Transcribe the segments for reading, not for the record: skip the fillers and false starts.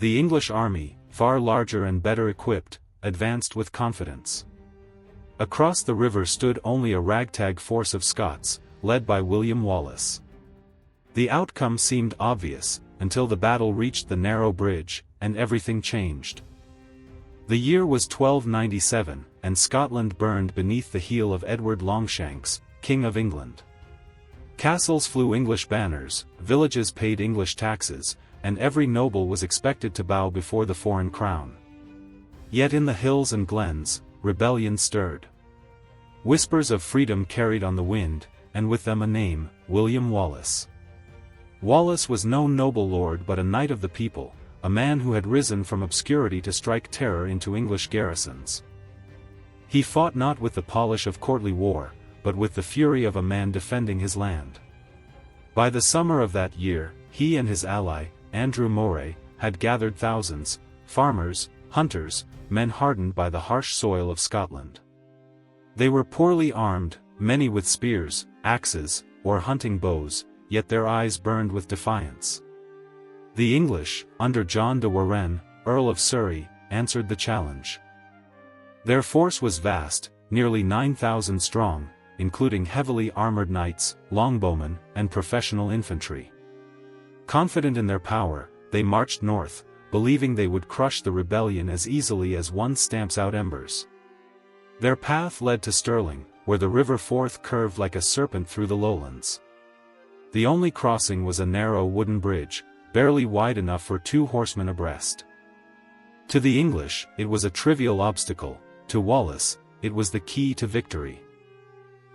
The English army, far larger and better equipped, advanced with confidence. Across the river stood only a ragtag force of Scots, led by William Wallace. The outcome seemed obvious, until the battle reached the narrow bridge, and everything changed. The year was 1297, and Scotland burned beneath the heel of Edward Longshanks, King of England. Castles flew English banners, villages paid English taxes, and every noble was expected to bow before the foreign crown. Yet in the hills and glens, rebellion stirred. Whispers of freedom carried on the wind, and with them a name, William Wallace. Wallace was no noble lord but a knight of the people, a man who had risen from obscurity to strike terror into English garrisons. He fought not with the polish of courtly war, but with the fury of a man defending his land. By the summer of that year, he and his ally, Andrew Moray, had gathered thousands, farmers, hunters, men hardened by the harsh soil of Scotland. They were poorly armed, many with spears, axes, or hunting bows, yet their eyes burned with defiance. The English, under John de Warenne, Earl of Surrey, answered the challenge. Their force was vast, nearly 9,000 strong, including heavily armored knights, longbowmen, and professional infantry. Confident in their power, they marched north, believing they would crush the rebellion as easily as one stamps out embers. Their path led to Stirling, where the River Forth curved like a serpent through the lowlands. The only crossing was a narrow wooden bridge, barely wide enough for 2 horsemen abreast. To the English, it was a trivial obstacle; to Wallace, it was the key to victory.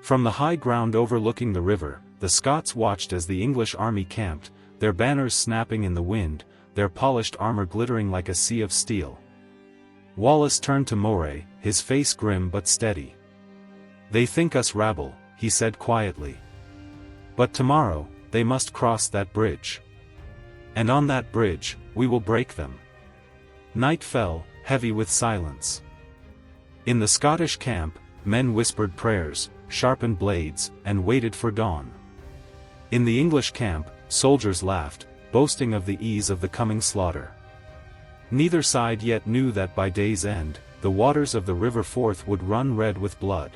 From the high ground overlooking the river, the Scots watched as the English army camped, their banners snapping in the wind, their polished armor glittering like a sea of steel. Wallace turned to Moray, his face grim but steady. "They think us rabble," he said quietly. "But tomorrow, they must cross that bridge. And on that bridge, we will break them." Night fell, heavy with silence. In the Scottish camp, men whispered prayers, sharpened blades, and waited for dawn. In the English camp, soldiers laughed, boasting of the ease of the coming slaughter. Neither side yet knew that by day's end, the waters of the River Forth would run red with blood.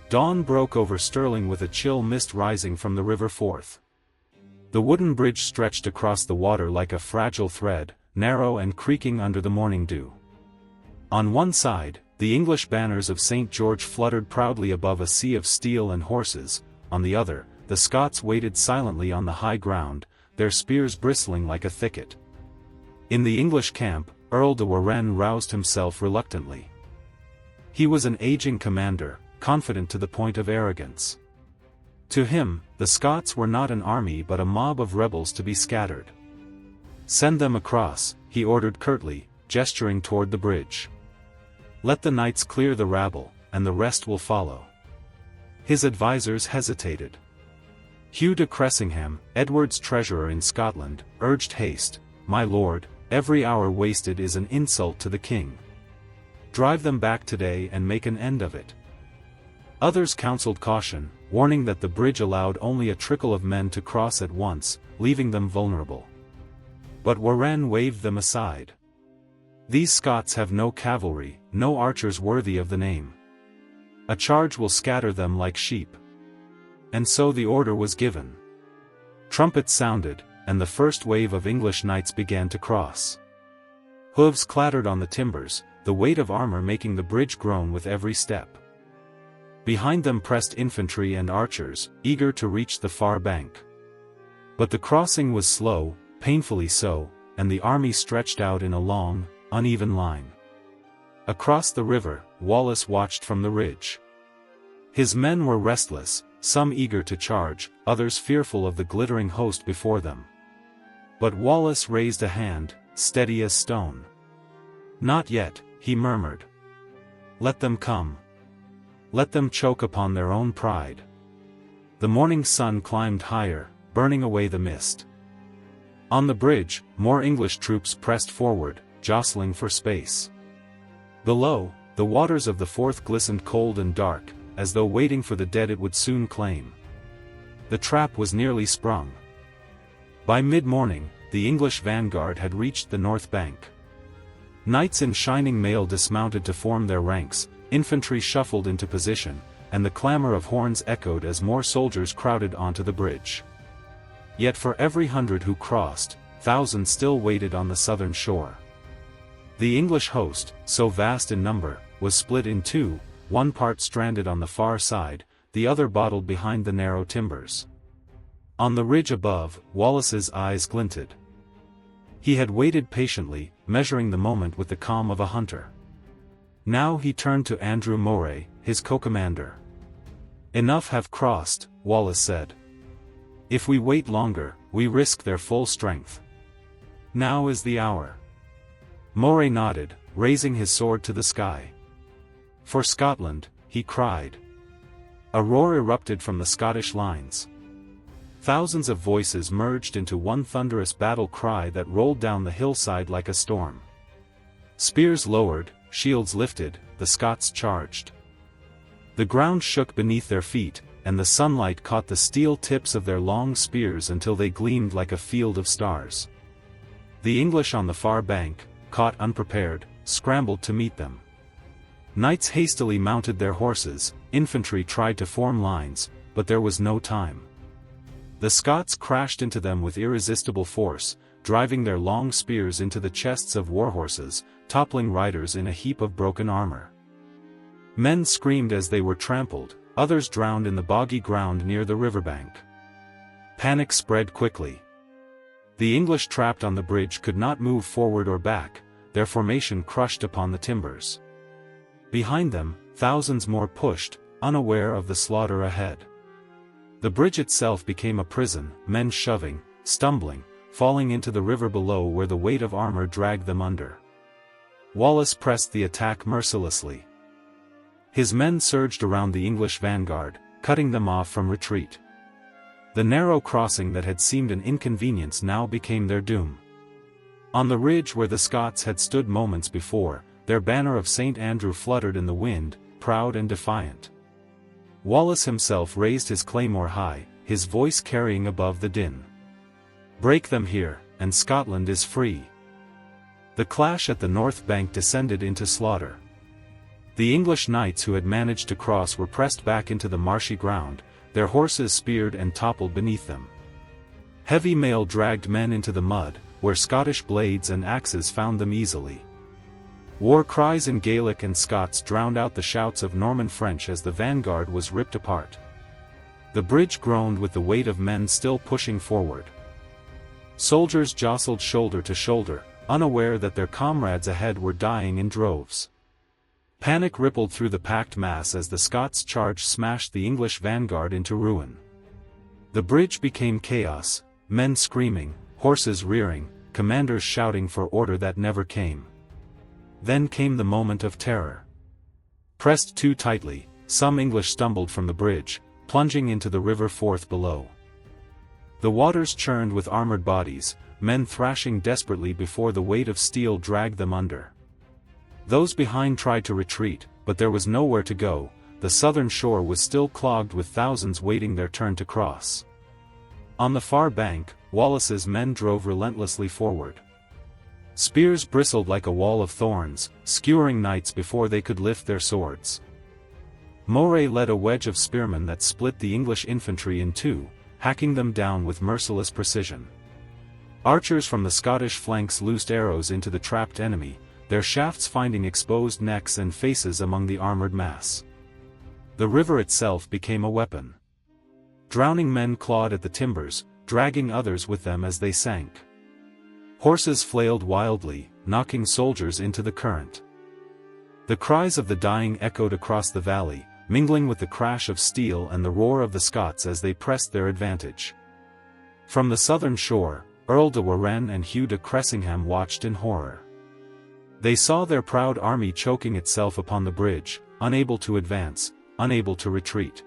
Dawn broke over Stirling with a chill mist rising from the River Forth. The wooden bridge stretched across the water like a fragile thread, narrow and creaking under the morning dew. On one side, the English banners of St. George fluttered proudly above a sea of steel and horses; on the other, the Scots waited silently on the high ground, their spears bristling like a thicket. In the English camp, Earl de Warenne roused himself reluctantly. He was an aging commander, confident to the point of arrogance. To him, the Scots were not an army but a mob of rebels to be scattered. "Send them across," he ordered curtly, gesturing toward the bridge. "Let the knights clear the rabble, and the rest will follow." His advisers hesitated. Hugh de Cressingham, Edward's treasurer in Scotland, urged haste. "My lord, every hour wasted is an insult to the king. Drive them back today and make an end of it." Others counseled caution, warning that the bridge allowed only a trickle of men to cross at once, leaving them vulnerable. But Warenne waved them aside. "These Scots have no cavalry, no archers worthy of the name. A charge will scatter them like sheep." And so the order was given. Trumpets sounded, and the first wave of English knights began to cross. Hooves clattered on the timbers, the weight of armor making the bridge groan with every step. Behind them pressed infantry and archers, eager to reach the far bank. But the crossing was slow, painfully so, and the army stretched out in a long, uneven line. Across the river, Wallace watched from the ridge. His men were restless, some eager to charge, others fearful of the glittering host before them. But Wallace raised a hand, steady as stone. "Not yet," he murmured. "Let them come. Let them choke upon their own pride." The morning sun climbed higher, burning away the mist. On the bridge, more English troops pressed forward, jostling for space. Below, the waters of the Forth glistened cold and dark, as though waiting for the dead it would soon claim. The trap was nearly sprung. By mid-morning, the English vanguard had reached the north bank. Knights in shining mail dismounted to form their ranks, infantry shuffled into position, and the clamor of horns echoed as more soldiers crowded onto the bridge. Yet for every 100 who crossed, thousands still waited on the southern shore. The English host, so vast in number, was split in two, one part stranded on the far side, the other bottled behind the narrow timbers. On the ridge above, Wallace's eyes glinted. He had waited patiently, measuring the moment with the calm of a hunter. Now he turned to Andrew Moray, his co-commander. "Enough have crossed," Wallace said. "If we wait longer, we risk their full strength. Now is the hour." Moray nodded, raising his sword to the sky. "For Scotland," he cried. A roar erupted from the Scottish lines. Thousands of voices merged into one thunderous battle cry that rolled down the hillside like a storm. Spears lowered, shields lifted, the Scots charged. The ground shook beneath their feet, and the sunlight caught the steel tips of their long spears until they gleamed like a field of stars. The English on the far bank, caught unprepared, scrambled to meet them. Knights hastily mounted their horses, infantry tried to form lines, but there was no time. The Scots crashed into them with irresistible force, driving their long spears into the chests of warhorses, toppling riders in a heap of broken armor. Men screamed as they were trampled, others drowned in the boggy ground near the riverbank. Panic spread quickly. The English trapped on the bridge could not move forward or back, their formation crushed upon the timbers. Behind them, thousands more pushed, unaware of the slaughter ahead. The bridge itself became a prison, men shoving, stumbling, falling into the river below where the weight of armor dragged them under. Wallace pressed the attack mercilessly. His men surged around the English vanguard, cutting them off from retreat. The narrow crossing that had seemed an inconvenience now became their doom. On the ridge where the Scots had stood moments before, their banner of St. Andrew fluttered in the wind, proud and defiant. Wallace himself raised his claymore high, his voice carrying above the din. "Break them here, and Scotland is free." The clash at the north bank descended into slaughter. The English knights who had managed to cross were pressed back into the marshy ground, their horses speared and toppled beneath them. Heavy mail dragged men into the mud, where Scottish blades and axes found them easily. War cries in Gaelic and Scots drowned out the shouts of Norman French as the vanguard was ripped apart. The bridge groaned with the weight of men still pushing forward. Soldiers jostled shoulder to shoulder, unaware that their comrades ahead were dying in droves. Panic rippled through the packed mass as the Scots' charge smashed the English vanguard into ruin. The bridge became chaos, men screaming, horses rearing, commanders shouting for order that never came. Then came the moment of terror. Pressed too tightly, some English stumbled from the bridge, plunging into the river Forth below. The waters churned with armored bodies, men thrashing desperately before the weight of steel dragged them under. Those behind tried to retreat, but there was nowhere to go, the southern shore was still clogged with thousands waiting their turn to cross. On the far bank, Wallace's men drove relentlessly forward. Spears bristled like a wall of thorns, skewering knights before they could lift their swords. Moray led a wedge of spearmen that split the English infantry in two, hacking them down with merciless precision. Archers from the Scottish flanks loosed arrows into the trapped enemy, their shafts finding exposed necks and faces among the armored mass. The river itself became a weapon. Drowning men clawed at the timbers, dragging others with them as they sank. Horses flailed wildly, knocking soldiers into the current. The cries of the dying echoed across the valley, mingling with the crash of steel and the roar of the Scots as they pressed their advantage. From the southern shore, Earl de Warenne and Hugh de Cressingham watched in horror. They saw their proud army choking itself upon the bridge, unable to advance, unable to retreat.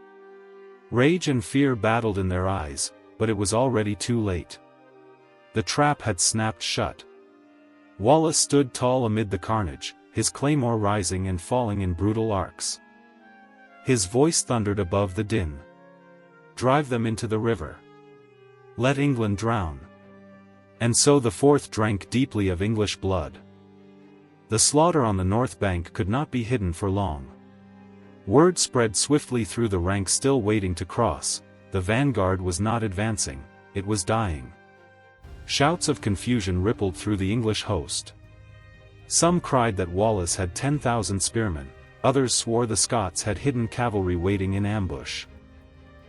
Rage and fear battled in their eyes, but it was already too late. The trap had snapped shut. Wallace stood tall amid the carnage, his claymore rising and falling in brutal arcs. His voice thundered above the din. "Drive them into the river. Let England drown. And so the fourth drank deeply of English blood. The slaughter on the north bank could not be hidden for long. Word spread swiftly through the ranks still waiting to cross: the vanguard was not advancing, it was dying. Shouts of confusion rippled through the English host. Some cried that Wallace had 10,000 spearmen, others swore the Scots had hidden cavalry waiting in ambush.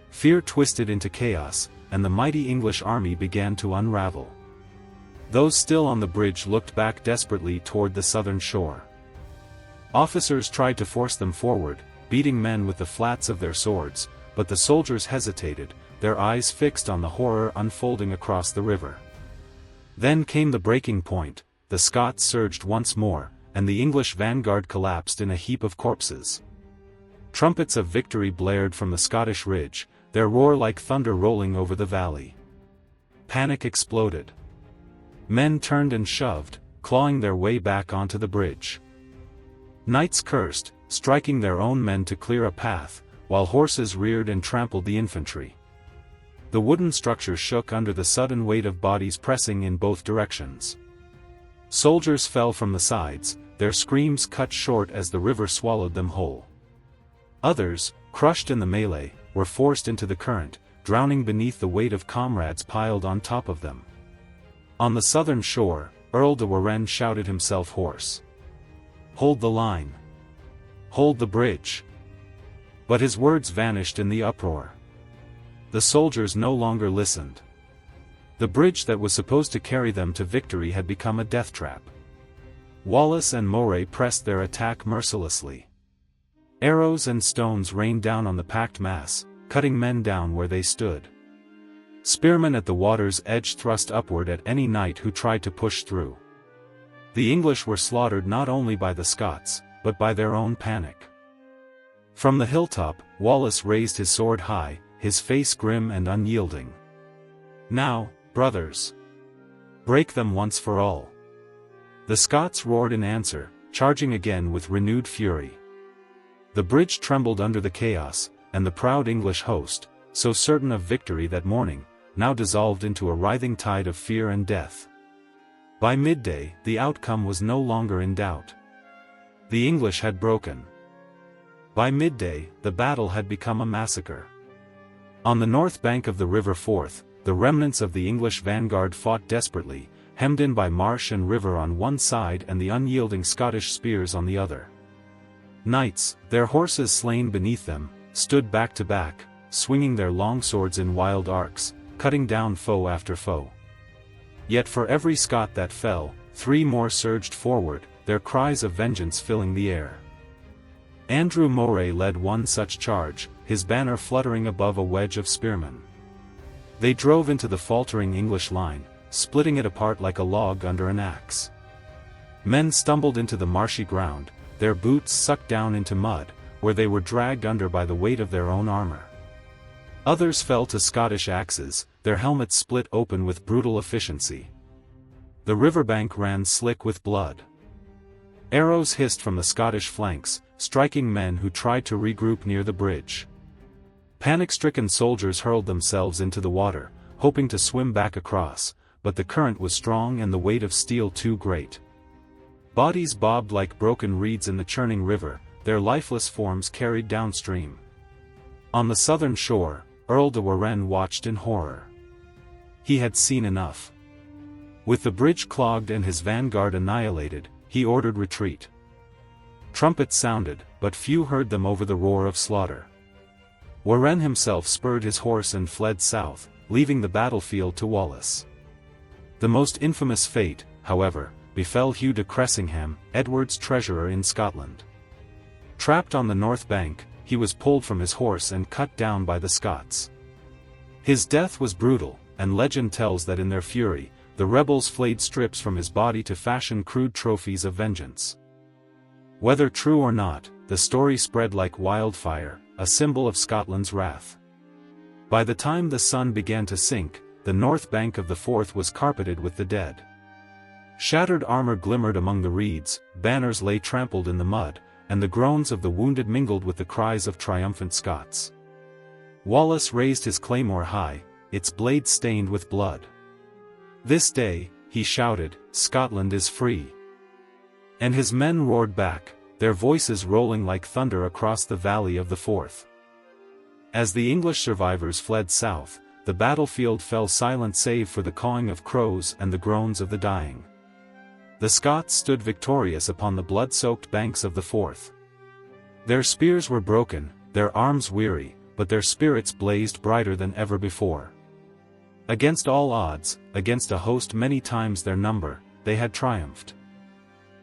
Fear twisted into chaos, and the mighty English army began to unravel. Those still on the bridge looked back desperately toward the southern shore. Officers tried to force them forward, beating men with the flats of their swords, but the soldiers hesitated, their eyes fixed on the horror unfolding across the river. Then came the breaking point: the Scots surged once more, and the English vanguard collapsed in a heap of corpses. Trumpets of victory blared from the Scottish ridge, their roar like thunder rolling over the valley. Panic exploded. Men turned and shoved, clawing their way back onto the bridge. Knights cursed, striking their own men to clear a path, while horses reared and trampled the infantry. The wooden structure shook under the sudden weight of bodies pressing in both directions. Soldiers fell from the sides, their screams cut short as the river swallowed them whole. Others, crushed in the melee, were forced into the current, drowning beneath the weight of comrades piled on top of them. On the southern shore, Earl de Warenne shouted himself hoarse. "Hold the line! Hold the bridge!" But his words vanished in the uproar. The soldiers no longer listened. The bridge that was supposed to carry them to victory had become a death trap. Wallace and Moray pressed their attack mercilessly. Arrows and stones rained down on the packed mass, cutting men down where they stood. Spearmen at the water's edge thrust upward at any knight who tried to push through. The English were slaughtered not only by the Scots, but by their own panic. From the hilltop, Wallace raised his sword high, his face grim and unyielding. "Now, brothers! Break them once for all!" The Scots roared in answer, charging again with renewed fury. The bridge trembled under the chaos, and the proud English host, so certain of victory that morning, now dissolved into a writhing tide of fear and death. By midday, the outcome was no longer in doubt. The English had broken. By midday, the battle had become a massacre. On the north bank of the River Forth, the remnants of the English vanguard fought desperately, hemmed in by marsh and river on one side and the unyielding Scottish spears on the other. Knights, their horses slain beneath them, stood back to back, swinging their long swords in wild arcs, cutting down foe after foe. Yet for every Scot that fell, 3 more surged forward, their cries of vengeance filling the air. Andrew Moray led one such charge, his banner fluttering above a wedge of spearmen. They drove into the faltering English line, splitting it apart like a log under an axe. Men stumbled into the marshy ground, their boots sucked down into mud, where they were dragged under by the weight of their own armor. Others fell to Scottish axes, their helmets split open with brutal efficiency. The riverbank ran slick with blood. Arrows hissed from the Scottish flanks, striking men who tried to regroup near the bridge. Panic-stricken soldiers hurled themselves into the water, hoping to swim back across, but the current was strong and the weight of steel too great. Bodies bobbed like broken reeds in the churning river, their lifeless forms carried downstream. On the southern shore, Earl de Warenne watched in horror. He had seen enough. With the bridge clogged and his vanguard annihilated, he ordered retreat. Trumpets sounded, but few heard them over the roar of slaughter. Warenne himself spurred his horse and fled south, leaving the battlefield to Wallace. The most infamous fate, however, befell Hugh de Cressingham, Edward's treasurer in Scotland. Trapped on the north bank, he was pulled from his horse and cut down by the Scots. His death was brutal, and legend tells that in their fury, the rebels flayed strips from his body to fashion crude trophies of vengeance. Whether true or not, the story spread like wildfire, a symbol of Scotland's wrath. By the time the sun began to sink, the north bank of the Forth was carpeted with the dead. Shattered armor glimmered among the reeds, banners lay trampled in the mud, and the groans of the wounded mingled with the cries of triumphant Scots. Wallace raised his claymore high, its blade stained with blood. "This day," he shouted, "Scotland is free." And his men roared back, their voices rolling like thunder across the valley of the Forth. As the English survivors fled south, the battlefield fell silent save for the cawing of crows and the groans of the dying. The Scots stood victorious upon the blood-soaked banks of the Forth. Their spears were broken, their arms weary, but their spirits blazed brighter than ever before. Against all odds, against a host many times their number, they had triumphed.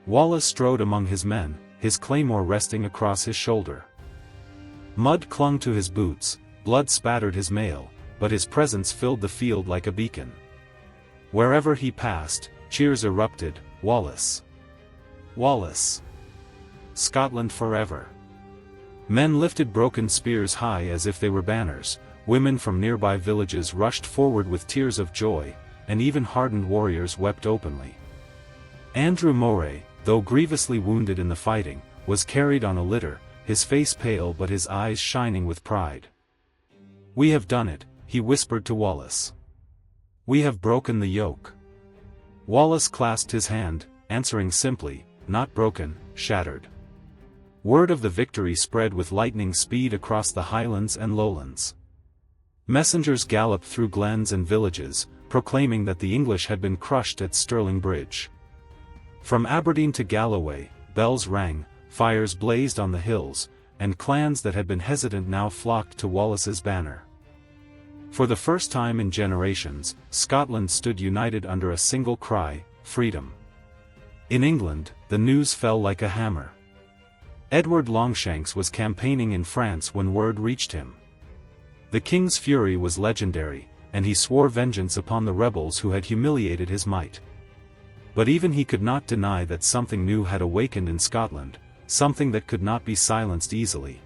Wallace strode among his men, his claymore resting across his shoulder. Mud clung to his boots, blood spattered his mail, but his presence filled the field like a beacon. Wherever he passed, cheers erupted, "Wallace! Wallace! Scotland forever!" Men lifted broken spears high as if they were banners, women from nearby villages rushed forward with tears of joy, and even hardened warriors wept openly. Andrew Moray, though grievously wounded in the fighting, was carried on a litter, his face pale but his eyes shining with pride. "We have done it," he whispered to Wallace. "We have broken the yoke." Wallace clasped his hand, answering simply, "Not broken, shattered." Word of the victory spread with lightning speed across the highlands and lowlands. Messengers galloped through glens and villages, proclaiming that the English had been crushed at Stirling Bridge. From Aberdeen to Galloway, bells rang, fires blazed on the hills, and clans that had been hesitant now flocked to Wallace's banner. For the first time in generations, Scotland stood united under a single cry, freedom. In England, the news fell like a hammer. Edward Longshanks was campaigning in France when word reached him. The king's fury was legendary, and he swore vengeance upon the rebels who had humiliated his might. But even he could not deny that something new had awakened in Scotland, something that could not be silenced easily.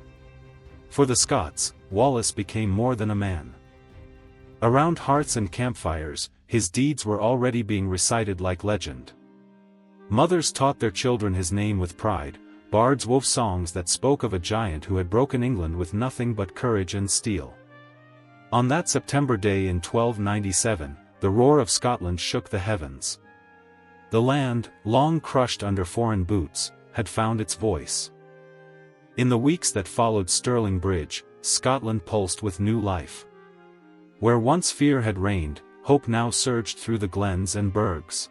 For the Scots, Wallace became more than a man. Around hearths and campfires, his deeds were already being recited like legend. Mothers taught their children his name with pride, bards wove songs that spoke of a giant who had broken England with nothing but courage and steel. On that September day in 1297, the roar of Scotland shook the heavens. The land, long crushed under foreign boots, had found its voice. In the weeks that followed Stirling Bridge, Scotland pulsed with new life. Where once fear had reigned, hope now surged through the glens and burgs.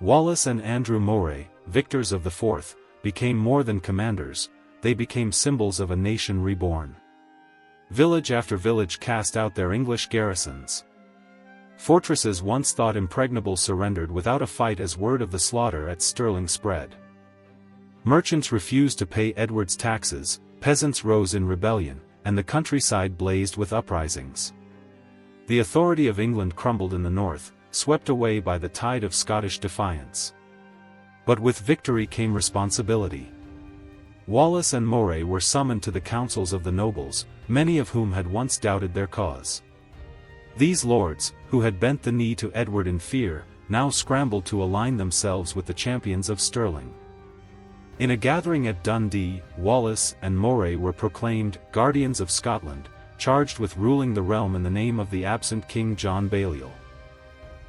Wallace and Andrew Moray, victors of the Forth, became more than commanders, they became symbols of a nation reborn. Village after village cast out their English garrisons. Fortresses once thought impregnable surrendered without a fight as word of the slaughter at Stirling spread. Merchants refused to pay Edward's taxes, peasants rose in rebellion, and the countryside blazed with uprisings. The authority of England crumbled in the north, swept away by the tide of Scottish defiance. But with victory came responsibility. Wallace and Moray were summoned to the councils of the nobles, many of whom had once doubted their cause. These lords, who had bent the knee to Edward in fear, now scrambled to align themselves with the champions of Stirling. In a gathering at Dundee, Wallace and Moray were proclaimed guardians of Scotland, charged with ruling the realm in the name of the absent King John Balliol.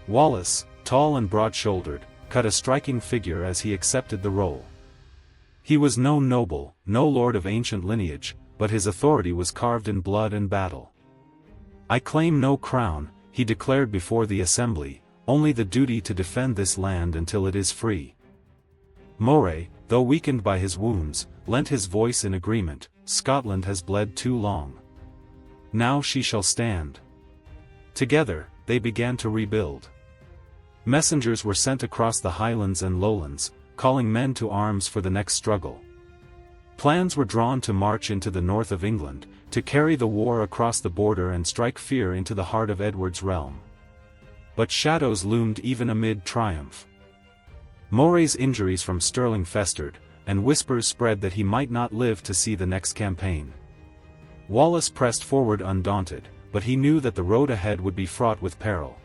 Wallace, tall and broad-shouldered, cut a striking figure as he accepted the role. He was no noble, no lord of ancient lineage, but his authority was carved in blood and battle. "I claim no crown," he declared before the assembly, "only the duty to defend this land until it is free." Moray, though weakened by his wounds, lent his voice in agreement, "Scotland has bled too long. Now she shall stand." Together, they began to rebuild. Messengers were sent across the highlands and lowlands, calling men to arms for the next struggle. Plans were drawn to march into the north of England, to carry the war across the border and strike fear into the heart of Edward's realm. But shadows loomed even amid triumph. Moray's injuries from Stirling festered, and whispers spread that he might not live to see the next campaign. Wallace pressed forward undaunted, but he knew that the road ahead would be fraught with peril.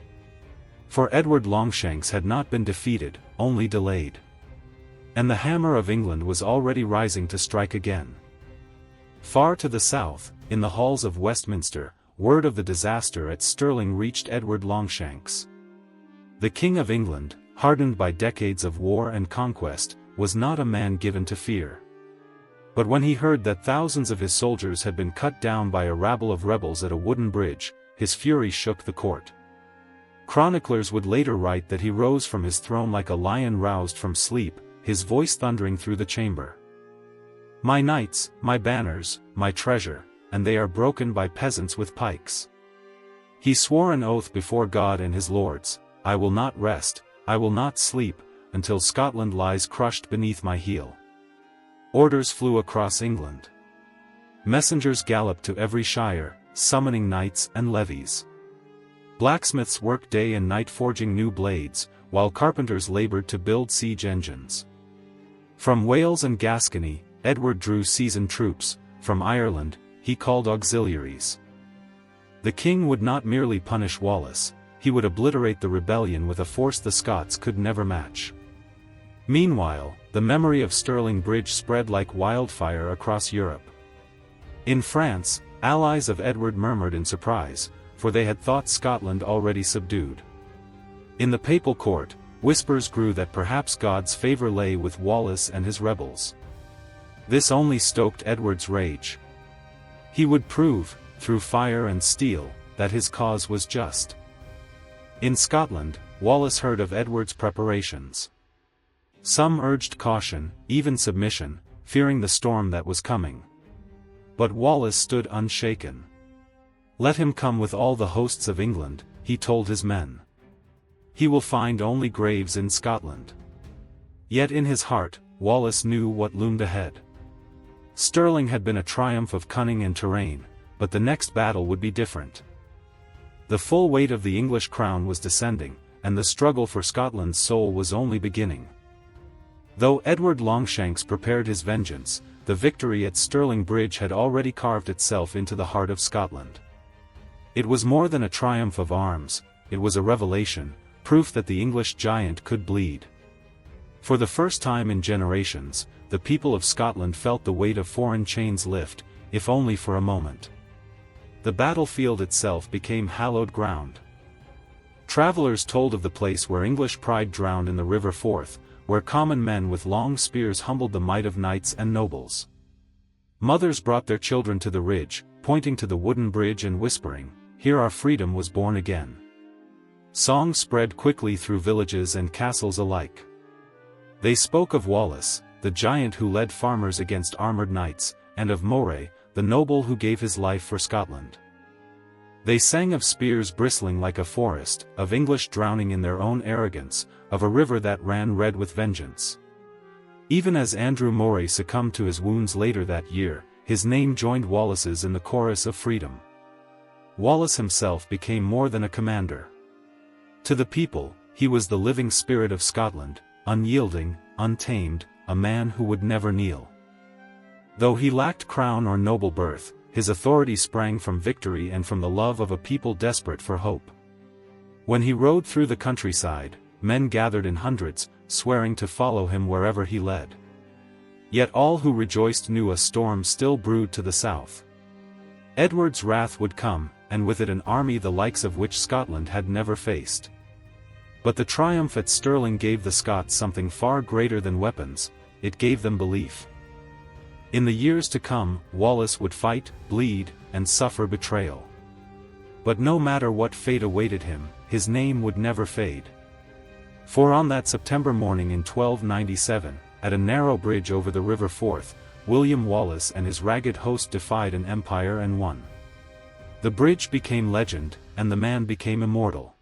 For Edward Longshanks had not been defeated, only delayed. And the hammer of England was already rising to strike again. Far to the south, in the halls of Westminster, word of the disaster at Stirling reached Edward Longshanks. The King of England, hardened by decades of war and conquest, was not a man given to fear. But when he heard that thousands of his soldiers had been cut down by a rabble of rebels at a wooden bridge, his fury shook the court. Chroniclers would later write that he rose from his throne like a lion roused from sleep, his voice thundering through the chamber. "My knights, my banners, my treasure, and they are broken by peasants with pikes." He swore an oath before God and his lords, "I will not rest, I will not sleep, until Scotland lies crushed beneath my heel." Orders flew across England. Messengers galloped to every shire, summoning knights and levies. Blacksmiths worked day and night forging new blades, while carpenters labored to build siege engines. From Wales and Gascony, Edward drew seasoned troops, from Ireland, he called auxiliaries. The king would not merely punish Wallace, he would obliterate the rebellion with a force the Scots could never match. Meanwhile, the memory of Stirling Bridge spread like wildfire across Europe. In France, allies of Edward murmured in surprise, for they had thought Scotland already subdued. In the papal court, whispers grew that perhaps God's favor lay with Wallace and his rebels. This only stoked Edward's rage. He would prove, through fire and steel, that his cause was just. In Scotland, Wallace heard of Edward's preparations. Some urged caution, even submission, fearing the storm that was coming. But Wallace stood unshaken. "Let him come with all the hosts of England," he told his men. "He will find only graves in Scotland." Yet in his heart, Wallace knew what loomed ahead. Stirling had been a triumph of cunning and terrain, but the next battle would be different. The full weight of the English crown was descending, and the struggle for Scotland's soul was only beginning. Though Edward Longshanks prepared his vengeance, the victory at Stirling Bridge had already carved itself into the heart of Scotland. It was more than a triumph of arms, it was a revelation, proof that the English giant could bleed. For the first time in generations, the people of Scotland felt the weight of foreign chains lift, if only for a moment. The battlefield itself became hallowed ground. Travelers told of the place where English pride drowned in the River Forth, where common men with long spears humbled the might of knights and nobles. Mothers brought their children to the ridge, pointing to the wooden bridge and whispering, "Here our freedom was born again." Song spread quickly through villages and castles alike. They spoke of Wallace, the giant who led farmers against armored knights, and of Moray, the noble who gave his life for Scotland. They sang of spears bristling like a forest, of English drowning in their own arrogance, of a river that ran red with vengeance. Even as Andrew Moray succumbed to his wounds later that year, his name joined Wallace's in the chorus of freedom. Wallace himself became more than a commander. To the people, he was the living spirit of Scotland, unyielding, untamed, a man who would never kneel. Though he lacked crown or noble birth, his authority sprang from victory and from the love of a people desperate for hope. When he rode through the countryside, men gathered in hundreds, swearing to follow him wherever he led. Yet all who rejoiced knew a storm still brewed to the south. Edward's wrath would come, and with it an army the likes of which Scotland had never faced. But the triumph at Stirling gave the Scots something far greater than weapons, it gave them belief. In the years to come, Wallace would fight, bleed, and suffer betrayal. But no matter what fate awaited him, his name would never fade. For on that September morning in 1297, at a narrow bridge over the River Forth, William Wallace and his ragged host defied an empire and won. The bridge became legend, and the man became immortal.